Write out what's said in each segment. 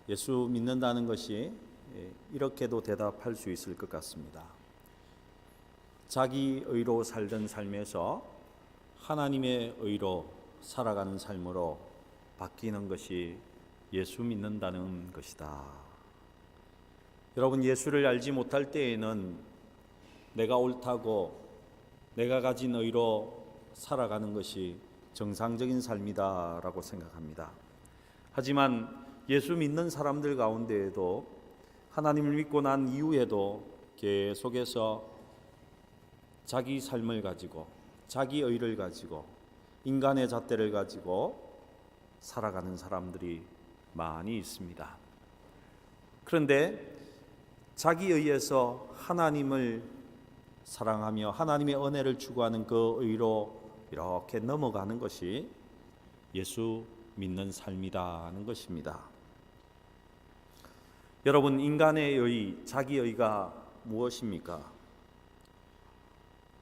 예수 믿는다는 것이 이렇게도 대답할 수 있을 것 같습니다. 자기 의로 살던 삶에서 하나님의 의로 살아가는 삶으로 바뀌는 것이 예수 믿는다는 것이다. 여러분, 예수를 알지 못할 때에는 내가 옳다고 내가 가진 의로 살아가는 것이 정상적인 삶이다라고 생각합니다. 하지만 예수 믿는 사람들 가운데에도 하나님을 믿고 난 이후에도 계속해서 자기 삶을 가지고 자기 의를 가지고 인간의 잣대를 가지고 살아가는 사람들이 많이 있습니다. 그런데 자기 의에서 하나님을 사랑하며 하나님의 은혜를 추구하는 그 의로 이렇게 넘어가는 것이 예수 믿는 삶이라는 것입니다. 여러분, 인간의 의, 자기 의가 무엇입니까?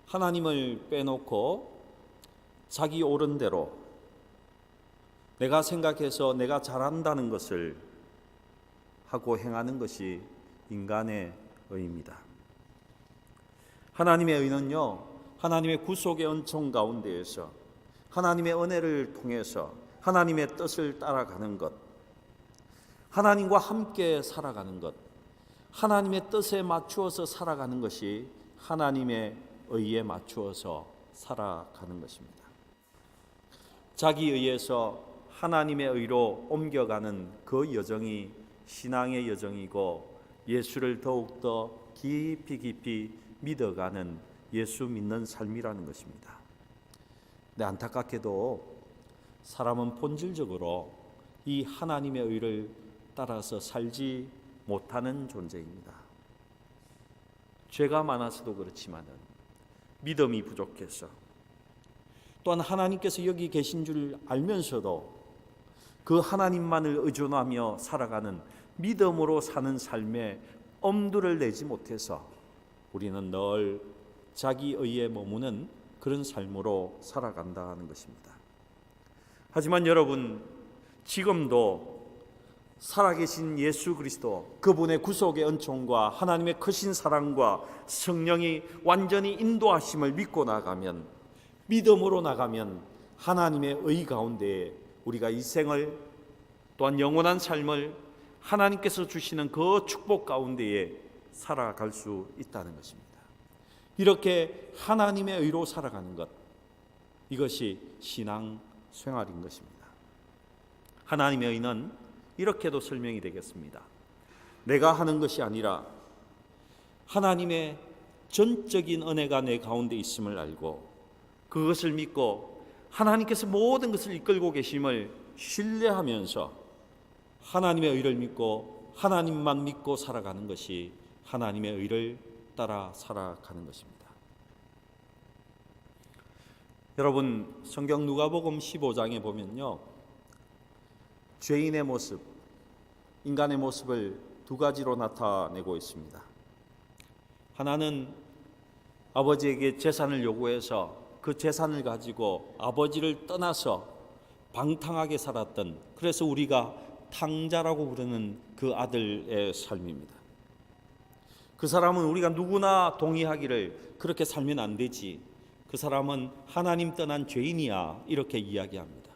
하나님을 빼놓고 자기 옳은 대로 내가 생각해서 내가 잘한다는 것을 하고 행하는 것이 인간의 의입니다. 하나님의 의는요, 하나님의 구속의 은총 가운데에서 하나님의 은혜를 통해서 하나님의 뜻을 따라가는 것, 하나님과 함께 살아가는 것, 하나님의 뜻에 맞추어서 살아가는 것이 하나님의 의에 맞추어서 살아가는 것입니다. 자기 의에서 하나님의 의로 옮겨가는 그 여정이 신앙의 여정이고 예수를 더욱더 깊이 믿어가는 예수 믿는 삶이라는 것입니다. 근데 안타깝게도 사람은 본질적으로 이 하나님의 의를 따라서 살지 못하는 존재입니다. 죄가 많아서도 그렇지만은 믿음이 부족해서 또한 하나님께서 여기 계신 줄 알면서도 그 하나님만을 의존하며 살아가는 믿음으로 사는 삶에 엄두를 내지 못해서 우리는 늘 자기 의에 머무는 그런 삶으로 살아간다는 것입니다. 하지만 여러분, 지금도 살아계신 예수 그리스도, 그분의 구속의 은총과 하나님의 크신 사랑과 성령이 완전히 인도하심을 믿고 나가면, 믿음으로 나가면 하나님의 의 가운데 우리가 이 생을 또한 영원한 삶을 하나님께서 주시는 그 축복 가운데에 살아갈 수 있다는 것입니다. 이렇게 하나님의 의로 살아가는 것, 이것이 신앙 생활인 것입니다. 하나님의 의는 이렇게도 설명이 되겠습니다. 내가 하는 것이 아니라 하나님의 전적인 은혜가 내 가운데 있음을 알고 그것을 믿고 하나님께서 모든 것을 이끌고 계심을 신뢰하면서 하나님의 의를 믿고 하나님만 믿고 살아가는 것이 하나님의 의를 따라 살아가는 것입니다. 여러분, 성경 누가복음 15장에 보면요, 죄인의 모습, 인간의 모습을 두 가지로 나타내고 있습니다. 하나는 아버지에게 재산을 요구해서 그 재산을 가지고 아버지를 떠나서 방탕하게 살았던, 그래서 우리가 탕자라고 부르는 그 아들의 삶입니다. 그 사람은 우리가 누구나 동의하기를 그렇게 살면 안 되지, 그 사람은 하나님 떠난 죄인이야, 이렇게 이야기합니다.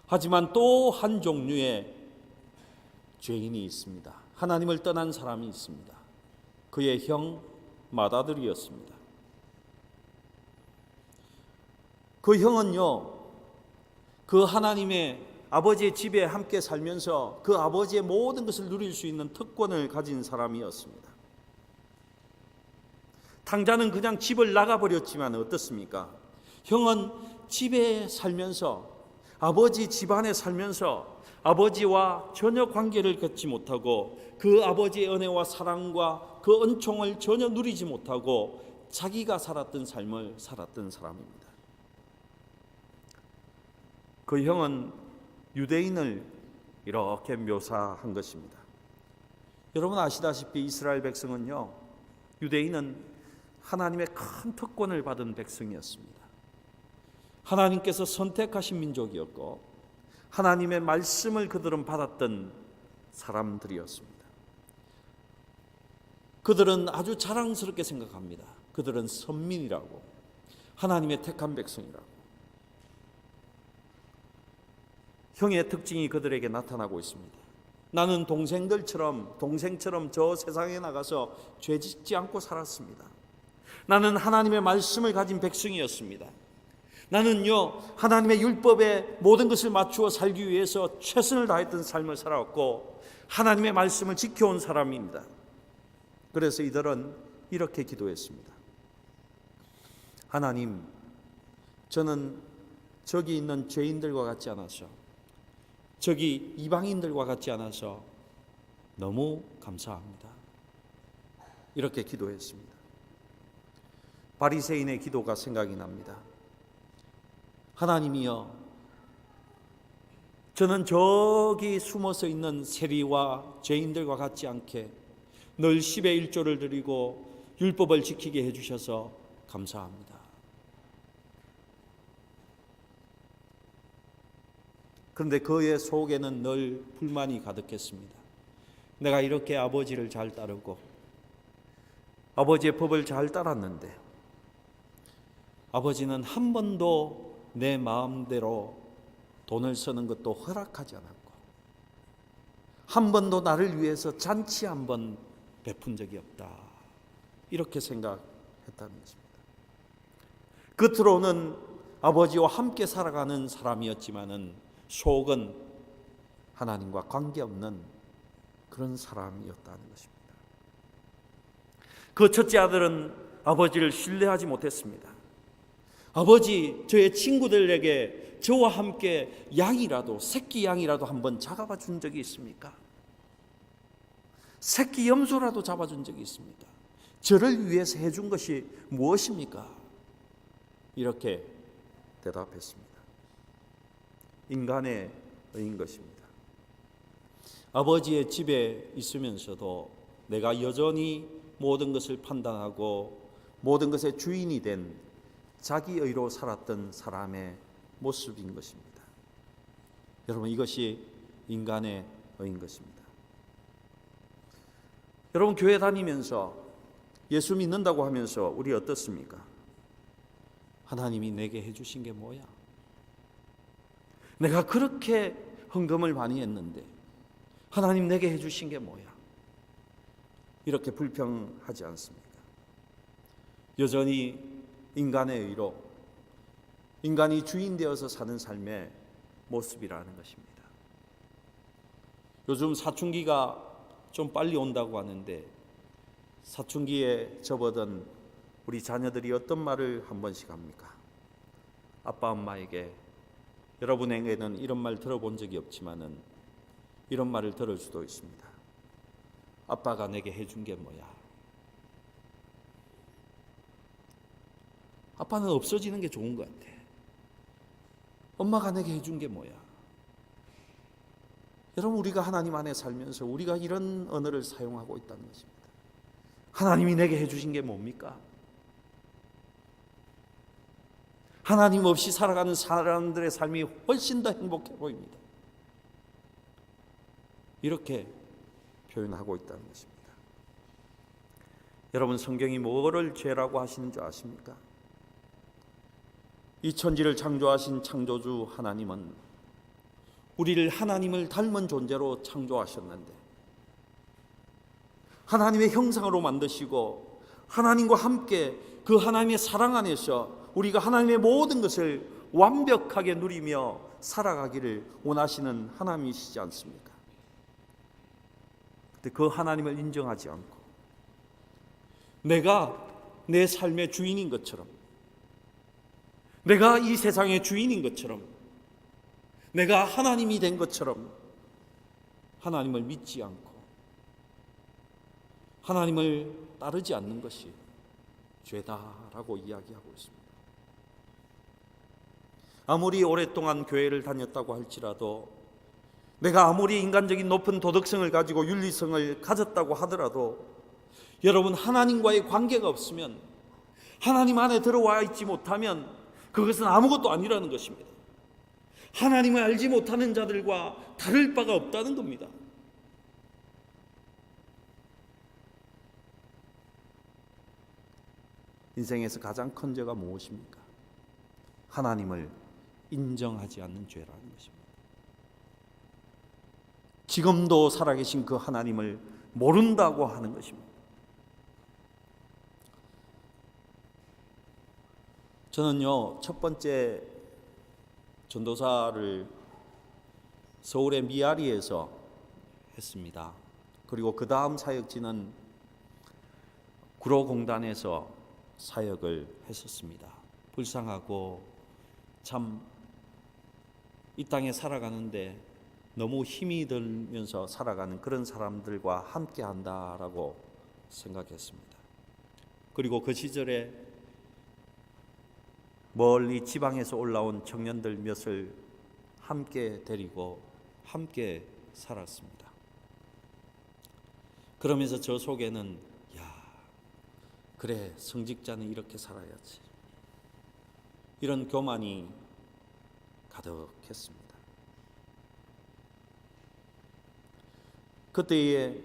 하지만 또 한 종류의 죄인이 있습니다. 하나님을 떠난 사람이 있습니다. 그의 형 맏아들이었습니다. 그 형은요, 그 하나님의 아버지의 집에 함께 살면서 그 아버지의 모든 것을 누릴 수 있는 특권을 가진 사람이었습니다. 탕자는 그냥 집을 나가버렸지만 어떻습니까? 형은 집에 살면서, 아버지 집안에 살면서 아버지와 전혀 관계를 갖지 못하고 그 아버지의 은혜와 사랑과 그 은총을 전혀 누리지 못하고 자기가 살았던 삶을 살았던 사람입니다. 그 형은 유대인을 이렇게 묘사한 것입니다. 여러분 아시다시피 이스라엘 백성은요, 유대인은 하나님의 큰 특권을 받은 백성이었습니다. 하나님께서 선택하신 민족이었고 하나님의 말씀을 그들은 받았던 사람들이었습니다. 그들은 아주 자랑스럽게 생각합니다. 그들은 선민이라고, 하나님의 택한 백성이라고. 형의 특징이 그들에게 나타나고 있습니다. 나는 동생처럼 저 세상에 나가서 죄 짓지 않고 살았습니다. 나는 하나님의 말씀을 가진 백성이었습니다. 나는요, 하나님의 율법에 모든 것을 맞추어 살기 위해서 최선을 다했던 삶을 살아왔고 하나님의 말씀을 지켜온 사람입니다. 그래서 이들은 이렇게 기도했습니다. 하나님, 저는 저기 있는 죄인들과 같지 않아서, 저기 이방인들과 같지 않아서 너무 감사합니다. 이렇게 기도했습니다. 바리새인의 기도가 생각이 납니다. 하나님이여, 저는 저기 숨어서 있는 세리와 죄인들과 같지 않게 늘 10의 1조를 드리고 율법을 지키게 해주셔서 감사합니다. 그런데 그의 속에는 늘 불만이 가득했습니다. 내가 이렇게 아버지를 잘 따르고 아버지의 법을 잘 따랐는데 아버지는 한 번도 내 마음대로 돈을 쓰는 것도 허락하지 않았고 한 번도 나를 위해서 잔치 한 번 베푼 적이 없다. 이렇게 생각했다는 것입니다. 겉으로는 아버지와 함께 살아가는 사람이었지만은 속은 하나님과 관계없는 그런 사람이었다는 것입니다. 그 첫째 아들은 아버지를 신뢰하지 못했습니다. 아버지, 저의 친구들에게 저와 함께 양이라도, 새끼 양이라도 한번 잡아봐 준 적이 있습니까? 새끼 염소라도 잡아준 적이 있습니까? 저를 위해서 해준 것이 무엇입니까? 이렇게 대답했습니다. 인간의 의인 것입니다. 아버지의 집에 있으면서도 내가 여전히 모든 것을 판단하고 모든 것의 주인이 된 자기 의로 살았던 사람의 모습인 것입니다. 여러분, 이것이 인간의 의인 것입니다. 여러분, 교회 다니면서 예수 믿는다고 하면서 우리 어떻습니까? 하나님이 내게 해주신 게 뭐야? 내가 그렇게 헌금을 많이 했는데 하나님 내게 해주신 게 뭐야? 이렇게 불평하지 않습니까? 여전히 인간의 의로, 인간이 주인 되어서 사는 삶의 모습이라는 것입니다. 요즘 사춘기가 좀 빨리 온다고 하는데 사춘기에 접어든 우리 자녀들이 어떤 말을 한 번씩 합니까? 아빠 엄마에게, 여러분에게는 이런 말 들어본 적이 없지만은 이런 말을 들을 수도 있습니다. 아빠가 내게 해준 게 뭐야? 아빠는 없어지는 게 좋은 것 같아. 엄마가 내게 해준 게 뭐야? 여러분, 우리가 하나님 안에 살면서 우리가 이런 언어를 사용하고 있다는 것입니다. 하나님이 내게 해주신 게 뭡니까? 하나님 없이 살아가는 사람들의 삶이 훨씬 더 행복해 보입니다. 이렇게 표현하고 있다는 것입니다. 여러분, 성경이 뭐를 죄라고 하시는 줄 아십니까? 이 천지를 창조하신 창조주 하나님은 우리를 하나님을 닮은 존재로 창조하셨는데 하나님의 형상으로 만드시고 하나님과 함께 그 하나님의 사랑 안에서 우리가 하나님의 모든 것을 완벽하게 누리며 살아가기를 원하시는 하나님이시지 않습니까? 근데 그 하나님을 인정하지 않고 내가 내 삶의 주인인 것처럼, 내가 이 세상의 주인인 것처럼, 내가 하나님이 된 것처럼 하나님을 믿지 않고 하나님을 따르지 않는 것이 죄다라고 이야기하고 있습니다. 아무리 오랫동안 교회를 다녔다고 할지라도, 내가 아무리 인간적인 높은 도덕성을 가지고 윤리성을 가졌다고 하더라도 여러분, 하나님과의 관계가 없으면, 하나님 안에 들어와 있지 못하면 그것은 아무것도 아니라는 것입니다. 하나님을 알지 못하는 자들과 다를 바가 없다는 겁니다. 인생에서 가장 큰 죄가 무엇입니까? 하나님을 인정하지 않는 죄라는 것입니다. 지금도 살아계신 그 하나님을 모른다고 하는 것입니다. 저는요, 첫 번째 전도사를 서울의 미아리에서 했습니다. 그리고 그 다음 사역지는 구로공단에서 사역을 했었습니다. 불쌍하고 참 이 땅에 살아가는데 너무 힘이 들면서 살아가는 그런 사람들과 함께 한다라고 생각했습니다. 그리고 그 시절에 멀리 지방에서 올라온 청년들 몇을 함께 데리고 함께 살았습니다. 그러면서 저 속에는 그래, 성직자는 이렇게 살아야지, 이런 교만이 가득했습니다. 그때에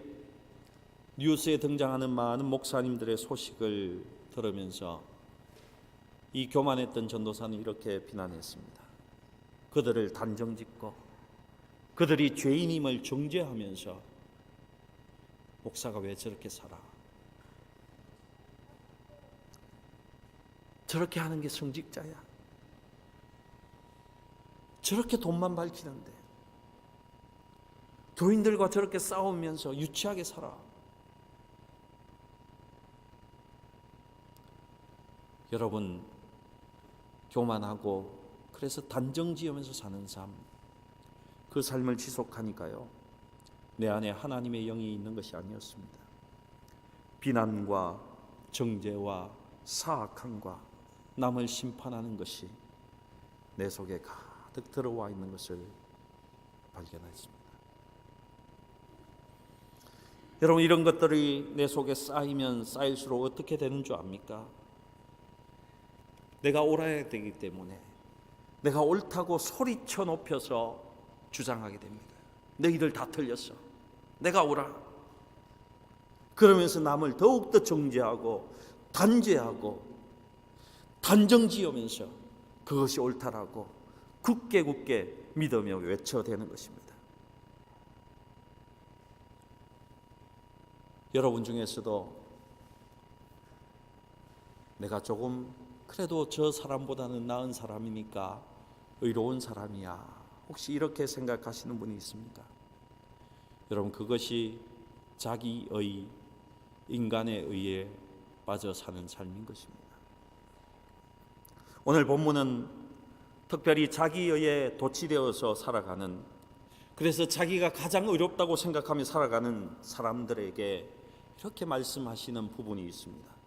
뉴스에 등장하는 많은 목사님들의 소식을 들으면서 이 교만했던 전도사는 이렇게 비난했습니다. 그들을 단정짓고 그들이 죄인임을 정죄하면서 목사가 왜 저렇게 살아? 저렇게 하는 게 성직자야. 저렇게 돈만 밝히는데 교인들과 저렇게 싸우면서 유치하게 살아. 여러분, 교만하고 그래서 단정지으면서 사는 삶, 그 삶을 지속하니까요, 내 안에 하나님의 영이 있는 것이 아니었습니다. 비난과 정죄와 사악함과 남을 심판하는 것이 내 속에 가득 들어와 있는 것을 발견했습니다. 여러분, 이런 것들이 내 속에 쌓이면 쌓일수록 어떻게 되는 줄 압니까? 내가 옳아야 되기 때문에 내가 옳다고 소리쳐 높여서 주장하게 됩니다. 너희들 다 틀렸어, 내가 옳아. 그러면서 남을 더욱더 정죄하고 단죄하고 단정지으면서 그것이 옳다라고 굳게 믿으며 외쳐대는 것입니다. 여러분 중에서도 내가 조금 그래도 저 사람보다는 나은 사람이니까 의로운 사람이야, 혹시 이렇게 생각하시는 분이 있습니까? 여러분, 그것이 자기의, 인간의 의에 빠져 사는 삶인 것입니다. 오늘 본문은 특별히 자기의에 도취되어서 살아가는, 그래서 자기가 가장 의롭다고 생각하며 살아가는 사람들에게 이렇게 말씀하시는 부분이 있습니다.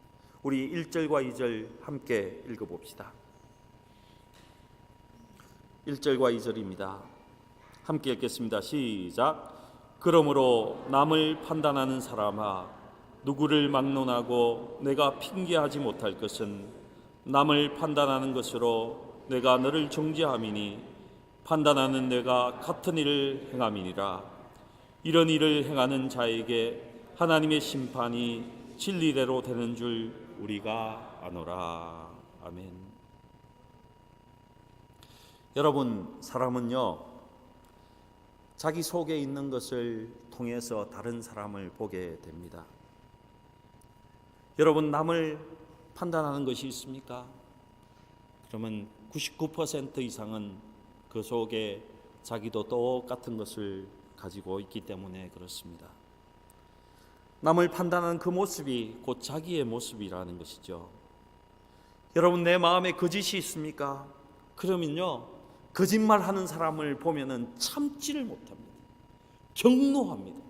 우리 1절과 2절 함께 읽어봅시다. 1절과 2절입니다. 함께 읽겠습니다. 시작. 그러므로 남을 판단하는 사람아, 누구를 막론하고 내가 핑계하지 못할 것은 남을 판단하는 것으로 내가 너를 정죄함이니 판단하는 내가 같은 일을 행함이니라. 이런 일을 행하는 자에게 하나님의 심판이 진리대로 되는 줄 우리가 아노라. 아멘. 여러분, 사람은요, 자기 속에 있는 것을 통해서 다른 사람을 보게 됩니다. 여러분, 남을 판단하는 것이 있습니까? 그러면 99% 이상은 그 속에 자기도 똑같은 것을 가지고 있기 때문에 그렇습니다. 남을 판단하는 그 모습이 곧 자기의 모습이라는 것이죠. 여러분, 내 마음에 거짓이 있습니까? 그러면요, 거짓말하는 사람을 보면은 참지를 못합니다. 경노합니다.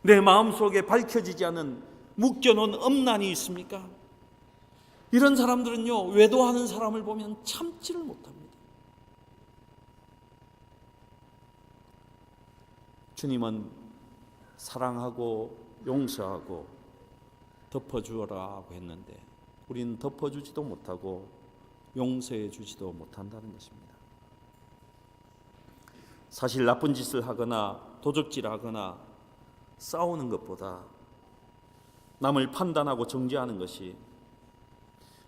내 마음속에 밝혀지지 않은 묶여놓은 엄난이 있습니까? 이런 사람들은요, 외도하는 사람을 보면 참지를 못합니다. 주님은 사랑하고 용서하고 덮어주어라고 했는데 우리는 덮어주지도 못하고 용서해 주지도 못한다는 것입니다. 사실 나쁜 짓을 하거나 도적질하거나 싸우는 것보다 남을 판단하고 정죄하는 것이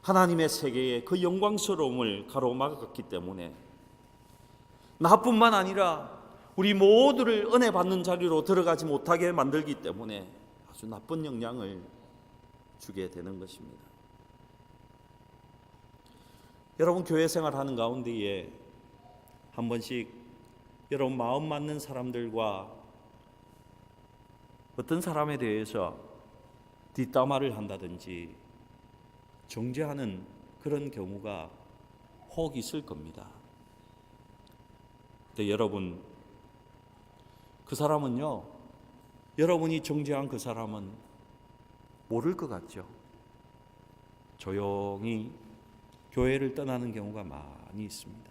하나님의 세계의 그 영광스러움을 가로막았기 때문에 나뿐만 아니라 우리 모두를 은혜 받는 자리로 들어가지 못하게 만들기 때문에 아주 나쁜 영향을 주게 되는 것입니다. 여러분, 교회 생활하는 가운데에 한 번씩 여러분 마음 맞는 사람들과 어떤 사람에 대해서 뒷담화를 한다든지 정죄하는 그런 경우가 혹 있을 겁니다. 근데 여러분, 그 사람은요, 여러분이 정죄한 그 사람은 모를 것 같죠. 조용히 교회를 떠나는 경우가 많이 있습니다.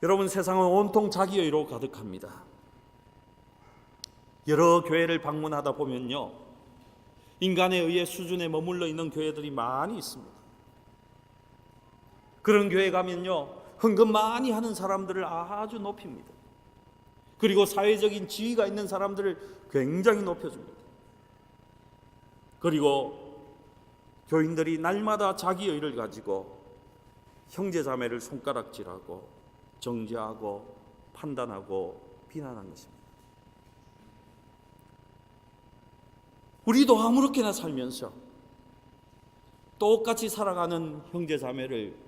여러분, 세상은 온통 자기의로 가득합니다. 여러 교회를 방문하다 보면요, 인간의 의의 수준에 머물러 있는 교회들이 많이 있습니다. 그런 교회 가면요, 헌금 많이 하는 사람들을 아주 높입니다. 그리고 사회적인 지위가 있는 사람들을 굉장히 높여줍니다. 그리고 교인들이 날마다 자기의를 가지고 형제자매를 손가락질하고 정죄하고 판단하고 비난한 것입니다. 우리도 아무렇게나 살면서 똑같이 살아가는 형제자매를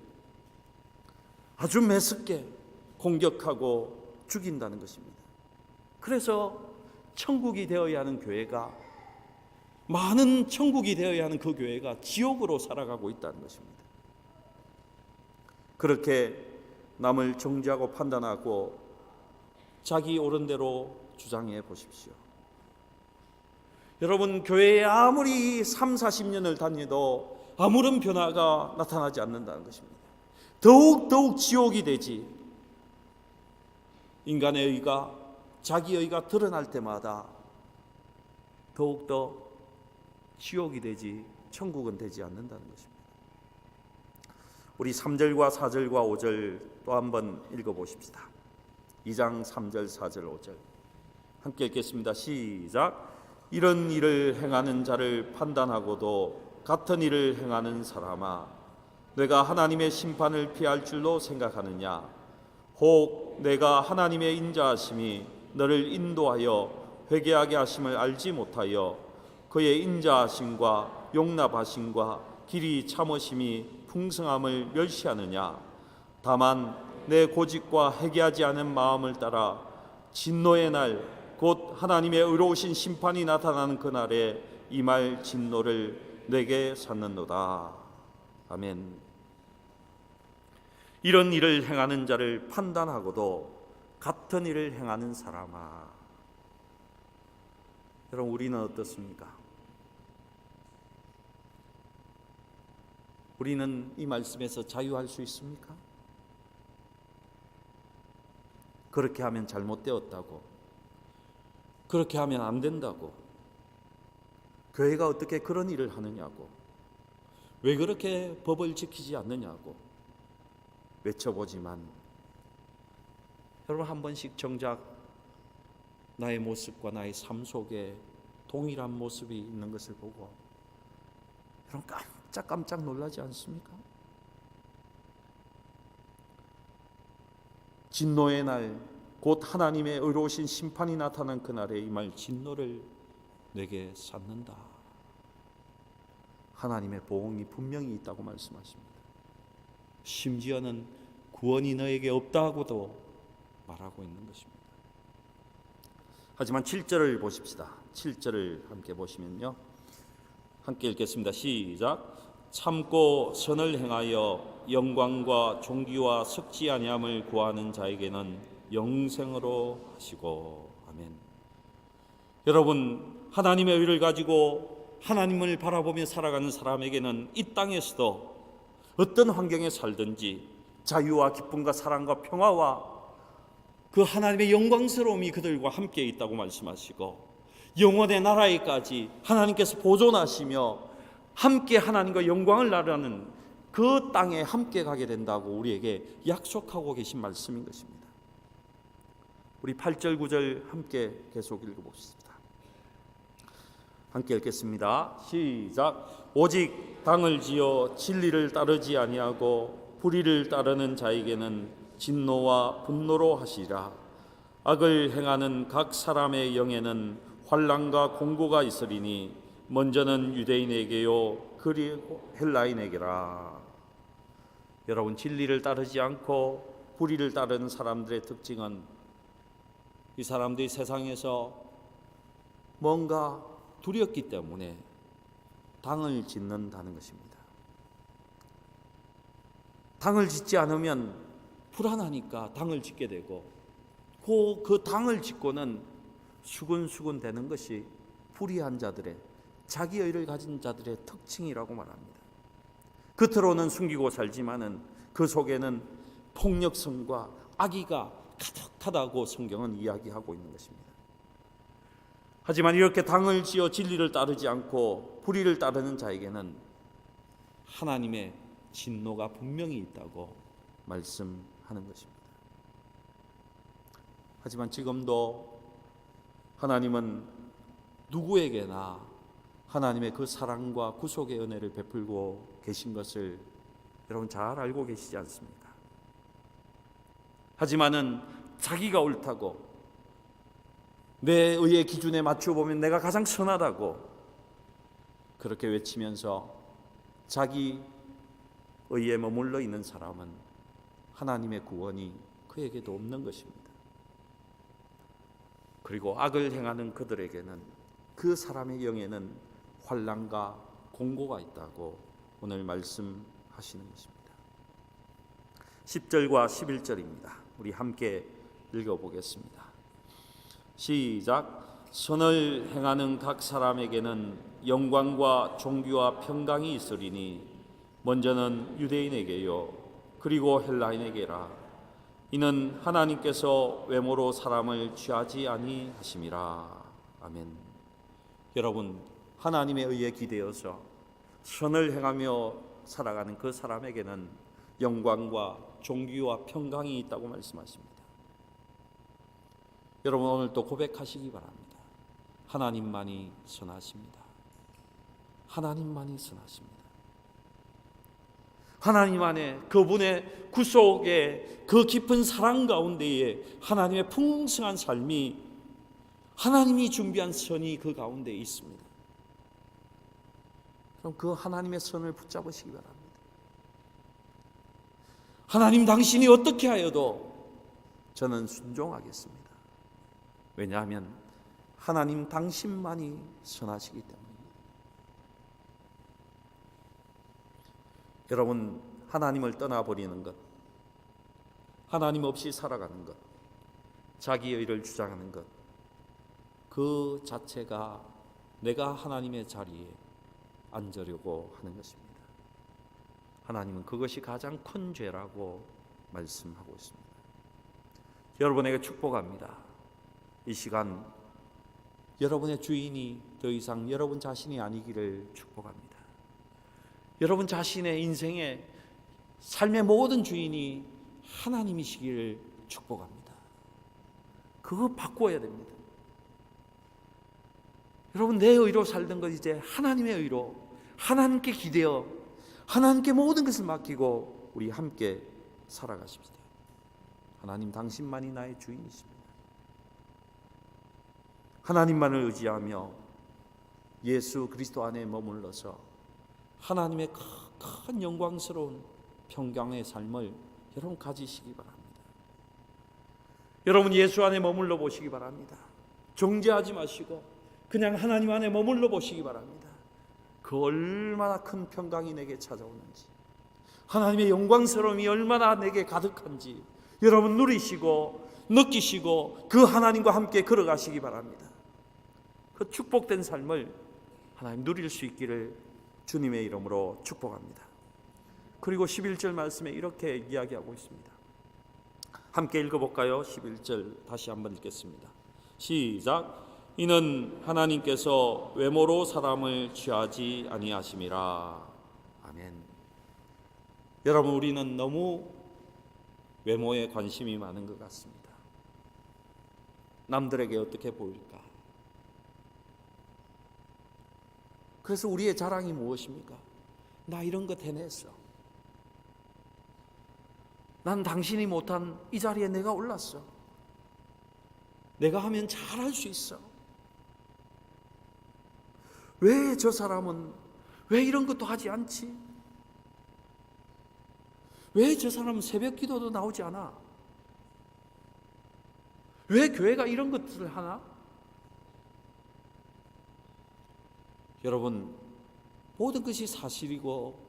아주 매섭게 공격하고 죽인다는 것입니다. 그래서 천국이 되어야 하는 교회가, 많은 천국이 되어야 하는 그 교회가 지옥으로 살아가고 있다는 것입니다. 그렇게 남을 정죄하고 판단하고 자기 옳은 대로 주장해 보십시오. 여러분, 교회에 아무리 30-40년을 다녀도 아무런 변화가 나타나지 않는다는 것입니다. 더욱 지옥이 되지, 인간의 의가, 자기 의가 드러날 때마다 더욱더 지옥이 되지 천국은 되지 않는다는 것입니다. 우리 3절과 4절과 5절 또 한번 읽어보십시다. 2장 3절 4절 5절 함께 읽겠습니다. 시작. 이런 일을 행하는 자를 판단하고도 같은 일을 행하는 사람아, 내가 하나님의 심판을 피할 줄로 생각하느냐? 혹 내가 하나님의 인자하심이 너를 인도하여 회개하게 하심을 알지 못하여 그의 인자하심과 용납하심과 길이 참으심이 풍성함을 멸시하느냐? 다만 내 고집과 회개하지 않은 마음을 따라 진노의 날, 곧 하나님의 의로우신 심판이 나타나는 그날에 임할 진노를 내게 샀는도다. 아멘. 이런 일을 행하는 자를 판단하고도 같은 일을 행하는 사람아. 여러분, 우리는 어떻습니까? 우리는 이 말씀에서 자유할 수 있습니까? 그렇게 하면 잘못되었다고, 그렇게 하면 안 된다고, 교회가 어떻게 그런 일을 하느냐고, 왜 그렇게 법을 지키지 않느냐고 외쳐보지만, 여러분, 한 번씩 정작 나의 모습과 나의 삶 속에 동일한 모습이 있는 것을 보고 여러분 깜짝 놀라지 않습니까? 진노의 날, 곧 하나님의 의로우신 심판이 나타난 그날에 임할 진노를 내게 샀는다. 하나님의 보응이 분명히 있다고 말씀하십니다. 심지어는 구원이 너에게 없다고도 말하고 있는 것입니다. 하지만 7절을 보십시다. 7절을 함께 보시면요, 함께 읽겠습니다. 시작. 참고 선을 행하여 영광과 존귀와 썩지 아니함을 구하는 자에게는 영생으로 하시고. 아멘. 여러분, 하나님의 의를 가지고 하나님을 바라보며 살아가는 사람에게는 이 땅에서도 어떤 환경에 살든지 자유와 기쁨과 사랑과 평화와 그 하나님의 영광스러움이 그들과 함께 있다고 말씀하시고, 영원의 나라에까지 하나님께서 보존하시며 함께 하나님과 영광을 나누는 그 땅에 함께 가게 된다고 우리에게 약속하고 계신 말씀인 것입니다. 우리 8절 9절 함께 계속 읽어봅시다. 함께 읽겠습니다. 시작. 오직 당을 지어 진리를 따르지 아니하고 불의를 따르는 자에게는 진노와 분노로 하시리라. 악을 행하는 각 사람의 영에는 환난과 공고가 있으리니 먼저는 유대인에게요 그리고 헬라인에게라. 여러분, 진리를 따르지 않고 불의를 따르는 사람들의 특징은 이 사람들이 세상에서 뭔가 두렵기 때문에 당을 짓는다는 것입니다. 당을 짓지 않으면 불안하니까 당을 짓게 되고 그 당을 짓고는 수근수근 되는 것이 불의한 자들의, 자기의를 가진 자들의 특징이라고 말합니다. 겉으로는 숨기고 살지만은 그 속에는 폭력성과 악의가 가득하다고 성경은 이야기하고 있는 것입니다. 하지만 이렇게 당을 지어 진리를 따르지 않고 불의를 따르는 자에게는 하나님의 진노가 분명히 있다고 말씀하는 것입니다. 하지만 지금도 하나님은 누구에게나 하나님의 그 사랑과 구속의 은혜를 베풀고 계신 것을 여러분 잘 알고 계시지 않습니까? 하지만은 자기가 옳다고, 내 의의 기준에 맞춰 보면 내가 가장 선하다고 그렇게 외치면서 자기 의에 머물러 있는 사람은 하나님의 구원이 그에게도 없는 것입니다. 그리고 악을 행하는 그들에게는, 그 사람의 영에는 환난과 공고가 있다고 오늘 말씀하시는 것입니다. 10절과 11절입니다. 우리 함께 읽어보겠습니다. 시작. 선을 행하는 각 사람에게는 영광과 존귀와 평강이 있으리니 먼저는 유대인에게요 그리고 헬라인에게라. 이는 하나님께서 외모로 사람을 취하지 아니하심이라. 아멘. 여러분, 하나님의 의에 기대어서 선을 행하며 살아가는 그 사람에게는 영광과 존귀와 평강이 있다고 말씀하십니다. 여러분, 오늘 또 고백하시기 바랍니다. 하나님만이 선하십니다. 하나님만이 선하십니다. 하나님 안에 그분의 구속의 그 깊은 사랑 가운데에 하나님의 풍성한 삶이, 하나님이 준비한 선이 그 가운데에 있습니다. 그럼 그 하나님의 선을 붙잡으시기 바랍니다. 하나님, 당신이 어떻게 하여도 저는 순종하겠습니다. 왜냐하면 하나님 당신만이 선하시기 때문입니다. 여러분, 하나님을 떠나버리는 것, 하나님 없이 살아가는 것, 자기의 의를 주장하는 것, 그 자체가 내가 하나님의 자리에 앉으려고 하는 것입니다. 하나님은 그것이 가장 큰 죄라고 말씀하고 있습니다. 여러분에게 축복합니다. 이 시간 여러분의 주인이 더 이상 여러분 자신이 아니기를 축복합니다. 여러분 자신의 인생의 삶의 모든 주인이 하나님이시기를 축복합니다. 그거 바꿔야 됩니다. 여러분, 내 의로 살던 것 이제 하나님의 의로, 하나님께 기대어 하나님께 모든 것을 맡기고 우리 함께 살아가십시다. 하나님, 당신만이 나의 주인이십니다. 하나님만을 의지하며 예수 그리스도 안에 머물러서 하나님의 큰 영광스러운 평강의 삶을 여러분 가지시기 바랍니다. 여러분, 예수 안에 머물러 보시기 바랍니다. 정죄하지 마시고 그냥 하나님 안에 머물러 보시기 바랍니다. 그 얼마나 큰 평강이 내게 찾아오는지, 하나님의 영광스러움이 얼마나 내게 가득한지 여러분 누리시고 느끼시고 그 하나님과 함께 걸어가시기 바랍니다. 그 축복된 삶을 하나님 누릴 수 있기를 주님의 이름으로 축복합니다. 그리고 11절 말씀에 이렇게 이야기하고 있습니다. 함께 읽어볼까요? 11절 다시 한번 읽겠습니다. 시작. 이는 하나님께서 외모로 사람을 취하지 아니하심이라. 아멘. 여러분, 우리는 너무 외모에 관심이 많은 것 같습니다. 남들에게 어떻게 보일까? 그래서 우리의 자랑이 무엇입니까? 나 이런 것 해냈어. 난 당신이 못한 이 자리에 내가 올랐어. 내가 하면 잘할 수 있어. 왜 저 사람은 왜 이런 것도 하지 않지? 왜 저 사람은 새벽 기도도 나오지 않아? 왜 교회가 이런 것들을 하나? 여러분, 모든 것이 사실이고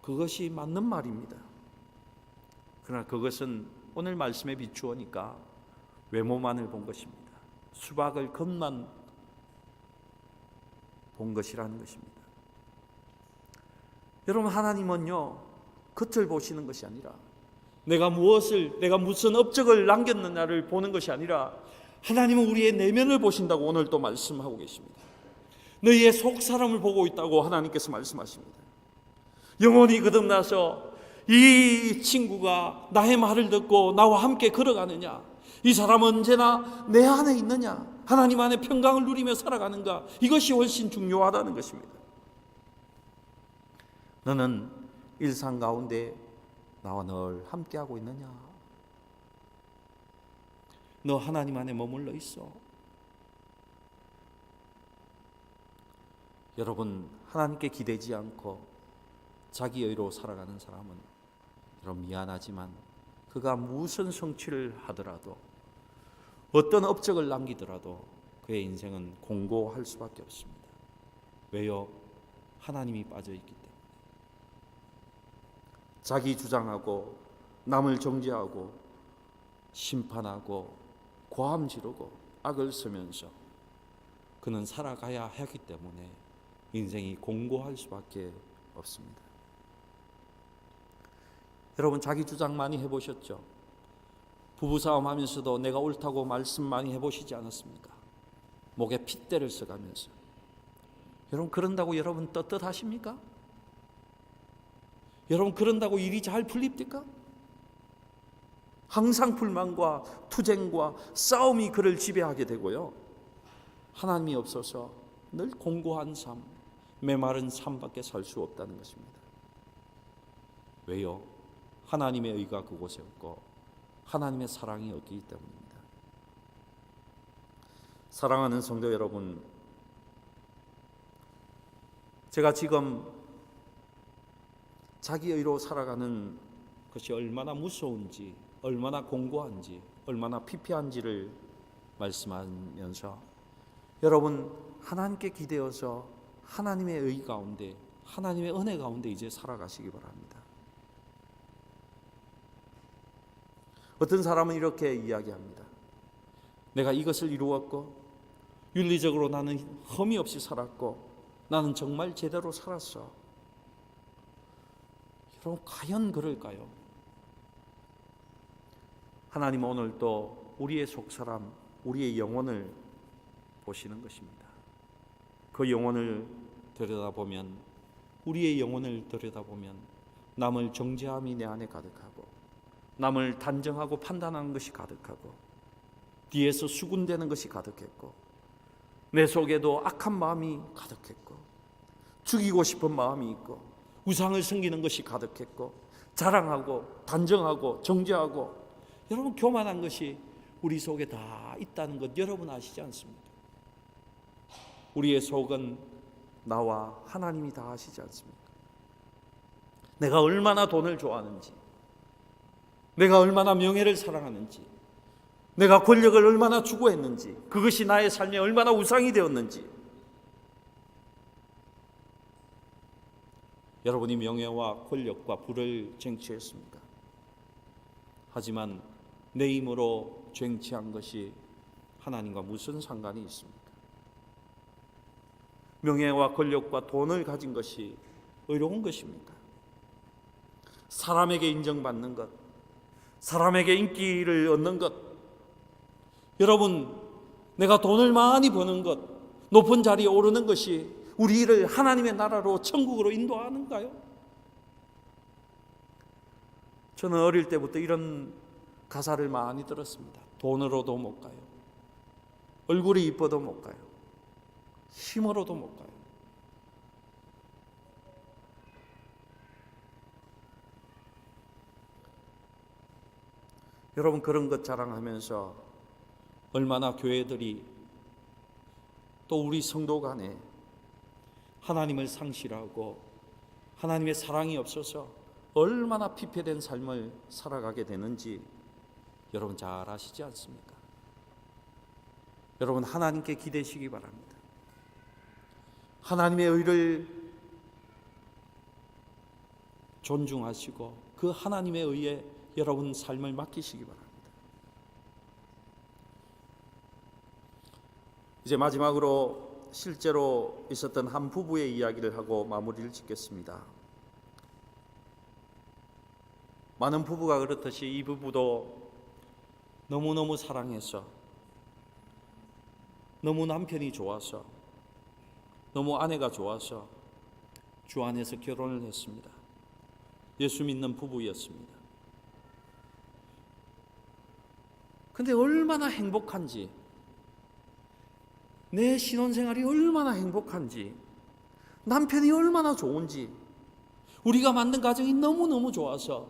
그것이 맞는 말입니다. 그러나 그것은 오늘 말씀에 비추어니까 외모만을 본 것입니다. 수박을 겉만 본 것이라는 것입니다. 여러분, 하나님은요, 겉을 보시는 것이 아니라 내가 무슨 업적을 남겼느냐를 보는 것이 아니라 하나님은 우리의 내면을 보신다고 오늘 또 말씀하고 계십니다. 너희의 속 사람을 보고 있다고 하나님께서 말씀하십니다. 영혼이 거듭나서 이 친구가 나의 말을 듣고 나와 함께 걸어가느냐, 이 사람은 언제나 내 안에 있느냐, 하나님 안에 평강을 누리며 살아가는가, 이것이 훨씬 중요하다는 것입니다. 너는 일상 가운데 나와 늘 함께하고 있느냐? 너 하나님 안에 머물러 있어? 여러분, 하나님께 기대지 않고 자기 의로 살아가는 사람은 여러분 미안하지만 그가 무슨 성취를 하더라도 어떤 업적을 남기더라도 그의 인생은 공고할 수밖에 없습니다. 왜요? 하나님이 빠져있기 때문에. 자기 주장하고 남을 정죄하고 심판하고 고함 지르고 악을 쓰면서 그는 살아가야 하기 때문에 인생이 공고할 수밖에 없습니다. 여러분, 자기 주장 많이 해보셨죠? 부부싸움 하면서도 내가 옳다고 말씀 많이 해보시지 않았습니까? 목에 핏대를 써가면서. 여러분, 그런다고 여러분 떳떳하십니까? 여러분, 그런다고 일이 잘 풀립니까? 항상 불만과 투쟁과 싸움이 그를 지배하게 되고요, 하나님이 없어서 늘 공고한 삶, 메마른 삶밖에 살 수 없다는 것입니다. 왜요? 하나님의 의가 그곳에 없고 하나님의 사랑이 없기 때문입니다. 사랑하는 성도 여러분, 제가 지금 자기 의로 살아가는 것이 얼마나 무서운지, 얼마나 공고한지, 얼마나 피폐한지를 말씀하면서 여러분, 하나님께 기대어서 하나님의 의 가운데, 하나님의 은혜 가운데 이제 살아가시기 바랍니다. 어떤 사람은 이렇게 이야기합니다. 내가 이것을 이루었고 윤리적으로 나는 흠이 없이 살았고 나는 정말 제대로 살았어. 여러분, 과연 그럴까요? 하나님은 오늘 또 우리의 속사람, 우리의 영혼을 보시는 것입니다. 그 영혼을 들여다보면, 우리의 영혼을 들여다보면 남을 정죄함이 내 안에 가득하고 남을 단정하고 판단하는 것이 가득하고 뒤에서 수군대는 것이 가득했고 내 속에도 악한 마음이 가득했고 죽이고 싶은 마음이 있고 우상을 섬기는 것이 가득했고 자랑하고 단정하고 정죄하고 여러분 교만한 것이 우리 속에 다 있다는 것 여러분 아시지 않습니까? 우리의 속은 나와 하나님이 다 아시지 않습니까? 내가 얼마나 돈을 좋아하는지, 내가 얼마나 명예를 사랑하는지, 내가 권력을 얼마나 추구했는지, 그것이 나의 삶에 얼마나 우상이 되었는지. 여러분이 명예와 권력과 부를 쟁취했습니까? 하지만 내 힘으로 쟁취한 것이 하나님과 무슨 상관이 있습니까? 명예와 권력과 돈을 가진 것이 의로운 것입니까? 사람에게 인정받는 것, 사람에게 인기를 얻는 것, 여러분, 내가 돈을 많이 버는 것, 높은 자리에 오르는 것이 우리를 하나님의 나라로 천국으로 인도하는가요? 저는 어릴 때부터 이런 가사를 많이 들었습니다. 돈으로도 못 가요. 얼굴이 이뻐도 못 가요. 힘으로도 못 가요. 여러분, 그런 것 자랑하면서 얼마나 교회들이 또 우리 성도 간에 하나님을 상실하고 하나님의 사랑이 없어서 얼마나 피폐된 삶을 살아가게 되는지 여러분 잘 아시지 않습니까? 여러분, 하나님께 기대시기 바랍니다. 하나님의 의를 존중하시고 그 하나님의 의에 여러분 삶을 맡기시기 바랍니다. 이제 마지막으로 실제로 있었던 한 부부의 이야기를 하고 마무리를 짓겠습니다. 많은 부부가 그렇듯이 이 부부도 너무너무 사랑해서, 너무 남편이 좋아서, 너무 아내가 좋아서 주 안에서 결혼을 했습니다. 예수 믿는 부부였습니다. 근데 얼마나 행복한지, 내 신혼생활이 얼마나 행복한지, 남편이 얼마나 좋은지, 우리가 만든 가정이 너무너무 좋아서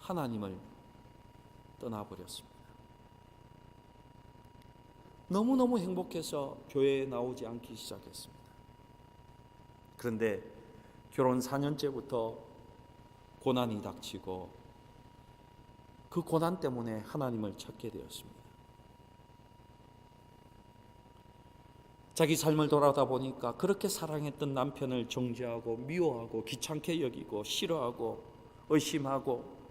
하나님을 떠나버렸습니다. 너무너무 행복해서 교회에 나오지 않기 시작했습니다. 그런데 결혼 4년째부터 고난이 닥치고 그 고난 때문에 하나님을 찾게 되었습니다. 자기 삶을 돌아다 보니까 그렇게 사랑했던 남편을 정죄하고 미워하고 귀찮게 여기고 싫어하고 의심하고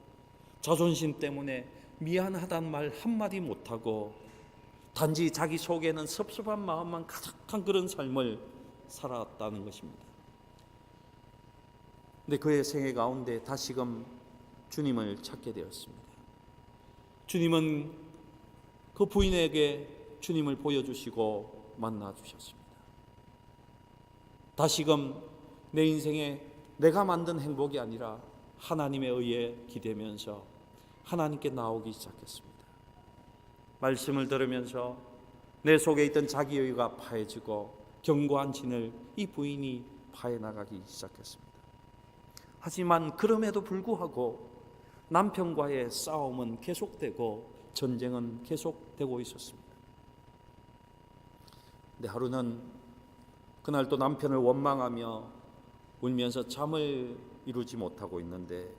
자존심 때문에 미안하단 말 한마디 못하고 단지 자기 속에는 섭섭한 마음만 가득한 그런 삶을 살아왔다는 것입니다. 근데 그의 생애 가운데 다시금 주님을 찾게 되었습니다. 주님은 그 부인에게 주님을 보여주시고 만나주셨습니다. 다시금 내 인생에 내가 만든 행복이 아니라 하나님의 의에 기대면서 하나님께 나오기 시작했습니다. 말씀을 들으면서 내 속에 있던 자기의가 파해지고 견고한 진을 이 부인이 파해나가기 시작했습니다. 하지만 그럼에도 불구하고 남편과의 싸움은 계속되고 전쟁은 계속되고 있었습니다. 근데 하루는 그날 또 남편을 원망하며 울면서 잠을 이루지 못하고 있는데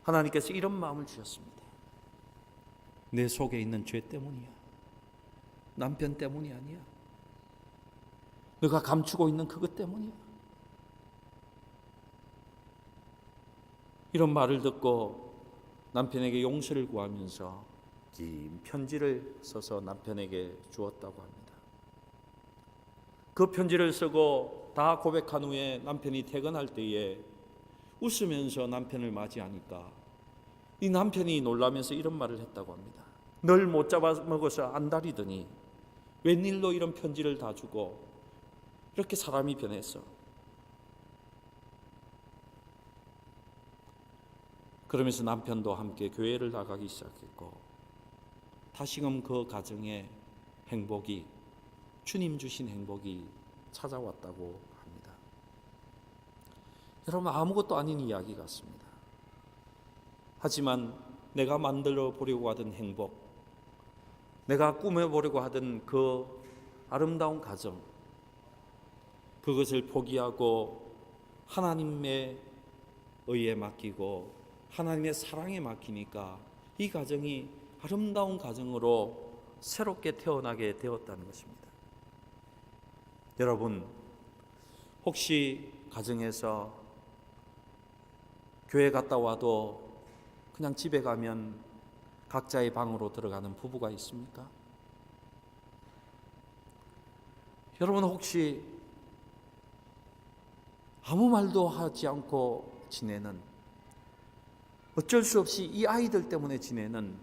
하나님께서 이런 마음을 주셨습니다. 내 속에 있는 죄 때문이야. 남편 때문이 아니야. 너가 감추고 있는 그것 때문이야. 이런 말을 듣고 남편에게 용서를 구하면서 긴 편지를 써서 남편에게 주었다고 합니다. 그 편지를 쓰고 다 고백한 후에 남편이 퇴근할 때에 웃으면서 남편을 맞이하니까 이 남편이 놀라면서 이런 말을 했다고 합니다. 널 못 잡아먹어서 안달이더니 웬일로 이런 편지를 다 주고 이렇게 사람이 변했어. 그러면서 남편도 함께 교회를 나가기 시작했고 다시금 그 가정에 행복이, 주님 주신 행복이 찾아왔다고 합니다. 여러분, 아무것도 아닌 이야기 같습니다. 하지만 내가 만들어 보려고 하던 행복, 내가 꾸며보려고 하던 그 아름다운 가정, 그것을 포기하고 하나님의 의에 맡기고 하나님의 사랑에 맡기니까 이 가정이 아름다운 가정으로 새롭게 태어나게 되었다는 것입니다. 여러분, 혹시 가정에서 교회 갔다 와도 그냥 집에 가면 각자의 방으로 들어가는 부부가 있습니까? 여러분, 혹시 아무 말도 하지 않고 지내는, 어쩔 수 없이 이 아이들 때문에 지내는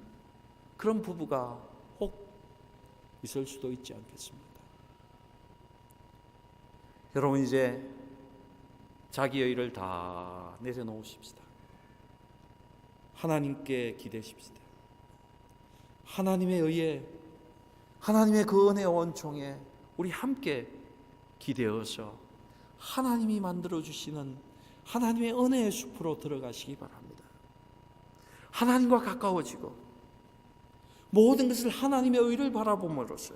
그런 부부가 혹 있을 수도 있지 않겠습니까? 여러분, 이제 자기의 일을 다 내려놓으십시다. 하나님께 기대십시다. 하나님의 의에, 하나님의 그 은혜와 원총에 우리 함께 기대어서 하나님이 만들어주시는 하나님의 은혜의 숲으로 들어가시기 바랍니다. 하나님과 가까워지고 모든 것을 하나님의 의를 바라봄으로써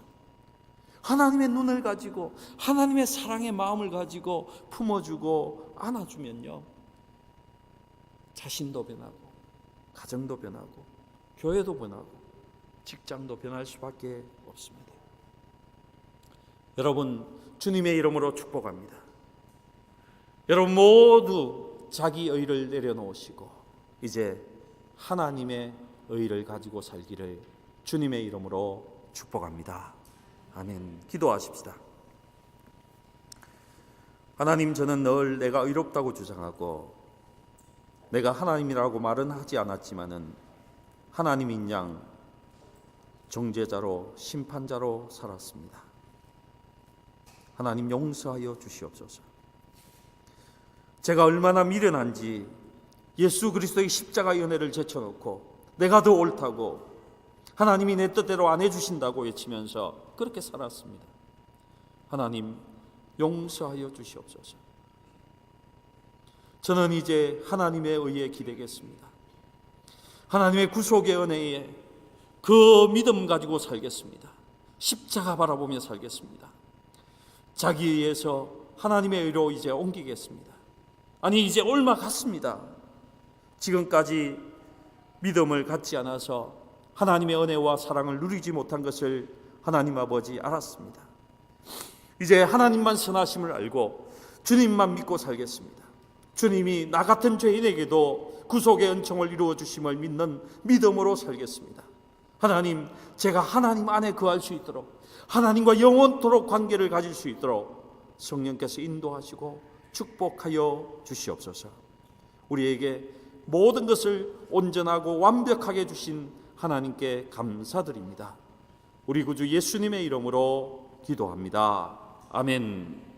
하나님의 눈을 가지고 하나님의 사랑의 마음을 가지고 품어주고 안아주면요, 자신도 변하고 가정도 변하고 교회도 변하고 직장도 변할 수밖에 없습니다. 여러분, 주님의 이름으로 축복합니다. 여러분 모두 자기 의를 내려놓으시고 이제 하나님의 의를 가지고 살기를 주님의 이름으로 축복합니다. 아멘. 기도하십시다. 하나님, 저는 늘 내가 의롭다고 주장하고 내가 하나님이라고 말은 하지 않았지만은 하나님인 양 정죄자로 심판자로 살았습니다. 하나님 용서하여 주시옵소서. 제가 얼마나 미련한지 예수 그리스도의 십자가의 은혜를 제쳐놓고 내가 더 옳다고 하나님이 내 뜻대로 안 해주신다고 외치면서 그렇게 살았습니다. 하나님 용서하여 주시옵소서. 저는 이제 하나님의 의에 기대겠습니다. 하나님의 구속의 은혜에 그 믿음 가지고 살겠습니다. 십자가 바라보며 살겠습니다. 자기 의에서 하나님의 의로 이제 옮기겠습니다. 아니, 이제 얼마 갔습니다. 지금까지 믿음을 갖지 않아서 하나님의 은혜와 사랑을 누리지 못한 것을 하나님 아버지 알았습니다. 이제 하나님만 선하심을 알고 주님만 믿고 살겠습니다. 주님이 나 같은 죄인에게도 구속의 은총을 이루어 주심을 믿는 믿음으로 살겠습니다. 하나님, 제가 하나님 안에 거할 수 있도록 하나님과 영원토록 관계를 가질 수 있도록 성령께서 인도하시고 축복하여 주시옵소서. 우리에게 모든 것을 온전하고 완벽하게 주신 하나님께 감사드립니다. 우리 구주 예수님의 이름으로 기도합니다. 아멘.